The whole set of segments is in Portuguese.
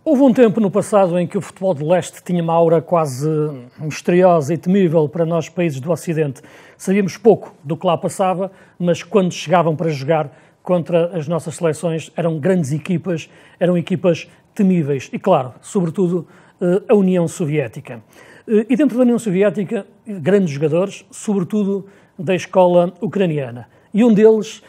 Houve um tempo no passado em que o futebol de leste tinha uma aura quase misteriosa e temível para nós, países do Ocidente. Sabíamos pouco do que lá passava, mas quando chegavam para jogar contra as nossas seleções eram grandes equipas, eram equipas temíveis. E, claro, sobretudo a União Soviética. E dentro da União Soviética, grandes jogadores, sobretudo da escola ucraniana. E um deles,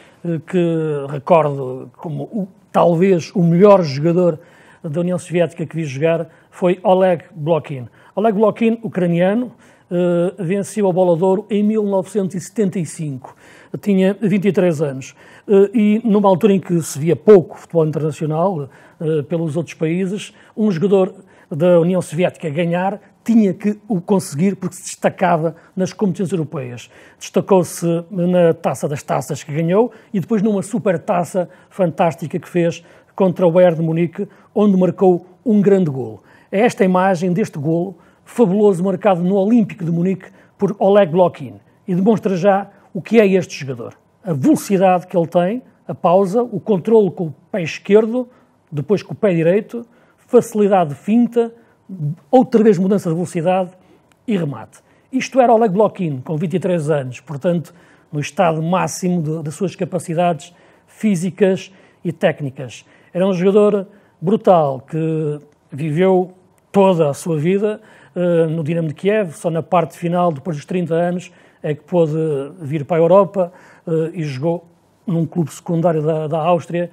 que recordo como talvez o melhor jogador da União Soviética que vi jogar, foi Oleg Blokhin. Oleg Blokhin, ucraniano, venceu a Bola de Ouro em 1975. Tinha 23 anos. E numa altura em que se via pouco futebol internacional pelos outros países, um jogador da União Soviética ganhar tinha que o conseguir porque se destacava nas competições europeias. Destacou-se na Taça das Taças que ganhou e depois numa super taça fantástica que fez contra o Bayern de Munique, onde marcou um grande golo. É esta imagem deste golo, fabuloso, marcado no Olímpico de Munique por Oleg Blokhin. E demonstra já o que é este jogador. A velocidade que ele tem, a pausa, o controle com o pé esquerdo, depois com o pé direito, facilidade de finta, outra vez mudança de velocidade e remate. Isto era Oleg Blokhin, com 23 anos, portanto, no estado máximo das suas capacidades físicas e técnicas. Era um jogador brutal que viveu toda a sua vida no Dinamo de Kiev, só na parte final, depois dos 30 anos, é que pôde vir para a Europa e jogou num clube secundário da Áustria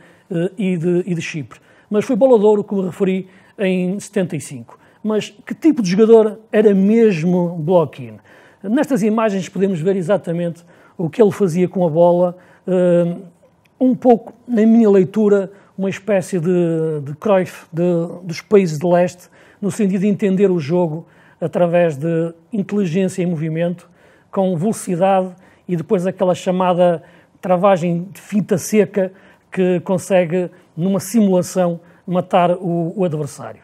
e de Chipre. Mas foi Bola de Ouro, como referi, em 75. Mas que tipo de jogador era mesmo Blokhin? Nestas imagens podemos ver exatamente o que ele fazia com a bola, um pouco, na minha leitura, uma espécie de Cruyff dos países de leste, no sentido de entender o jogo através de inteligência em movimento, com velocidade e depois aquela chamada travagem de finta seca que consegue, numa simulação, matar o adversário.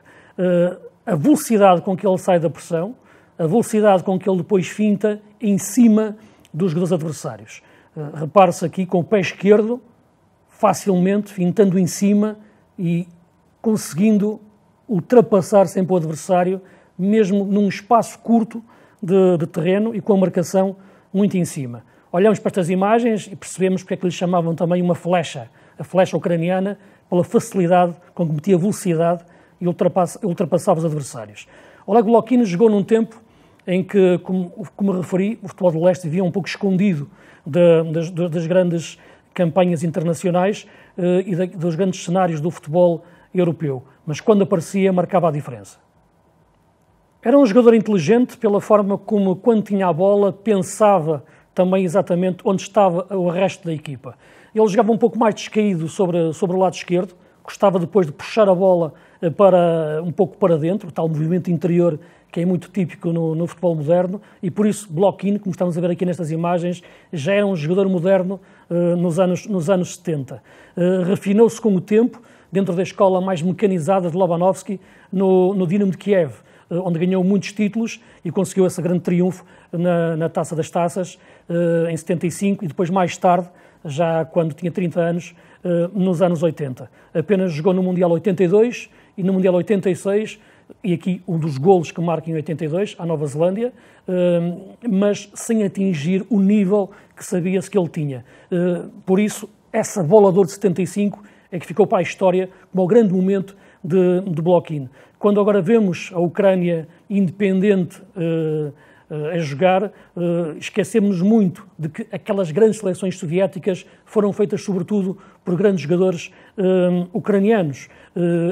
A velocidade com que ele sai da pressão, a velocidade com que ele depois finta em cima dos jogadores adversários. Repare-se aqui com o pé esquerdo, facilmente, fintando em cima e conseguindo ultrapassar sempre o adversário, mesmo num espaço curto de terreno e com a marcação muito em cima. Olhamos para estas imagens e percebemos porque é que lhe chamavam também uma flecha, a flecha ucraniana, pela facilidade com que metia velocidade e ultrapassava os adversários. Oleg Blokhin jogou num tempo em que, como referi, o futebol de leste vivia um pouco escondido das grandes campanhas internacionais e dos grandes cenários do futebol europeu, mas quando aparecia marcava a diferença. Era um jogador inteligente pela forma como, quando tinha a bola, pensava também exatamente onde estava o resto da equipa. Ele jogava um pouco mais descaído sobre o lado esquerdo, gostava depois de puxar a bola um pouco para dentro, o tal movimento interior que é muito típico no futebol moderno, e por isso Blokhin, como estamos a ver aqui nestas imagens, já era um jogador moderno nos anos 70. Refinou-se com o tempo, dentro da escola mais mecanizada de Lobanovsky, no Dinamo de Kiev, onde ganhou muitos títulos e conseguiu esse grande triunfo na Taça das Taças em 75 e depois mais tarde, já quando tinha 30 anos, nos anos 80. Apenas jogou no Mundial 82 e no Mundial 86, e aqui um dos golos que marca em 82, à Nova Zelândia, mas sem atingir o nível que sabia-se que ele tinha. Por isso, essa Bola de Ouro de 75 é que ficou para a história como o grande momento de Blokhin. Quando agora vemos a Ucrânia independente a jogar, esquecemos muito de que aquelas grandes seleções soviéticas foram feitas sobretudo por grandes jogadores ucranianos.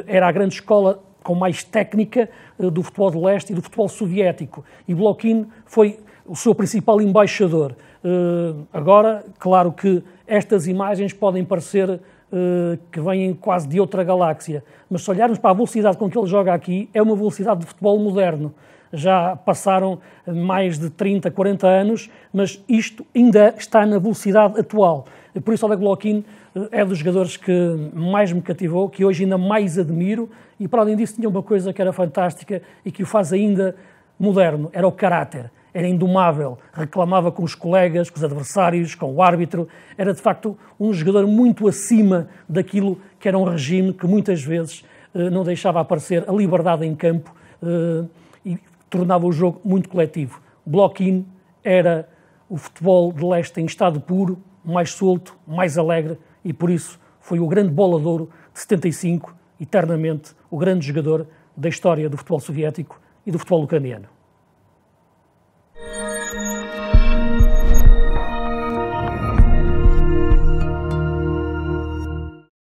Era a grande escola com mais técnica do futebol de leste e do futebol soviético. E Blokhin foi o seu principal embaixador. Agora, claro que estas imagens podem parecer que vêm quase de outra galáxia, mas se olharmos para a velocidade com que ele joga aqui, é uma velocidade de futebol moderno. Já passaram mais de 30, 40 anos, mas isto ainda está na velocidade atual. Por isso, Oleg Blokhin é dos jogadores que mais me cativou, que hoje ainda mais admiro, e para além disso tinha uma coisa que era fantástica e que o faz ainda moderno, era o caráter. Era indomável, reclamava com os colegas, com os adversários, com o árbitro. Era, de facto, um jogador muito acima daquilo que era um regime que muitas vezes não deixava aparecer a liberdade em campo e tornava o jogo muito coletivo. Block-in era o futebol de leste em estado puro, mais solto, mais alegre, e por isso foi o grande bola de ouro de 75, eternamente o grande jogador da história do futebol soviético e do futebol ucraniano.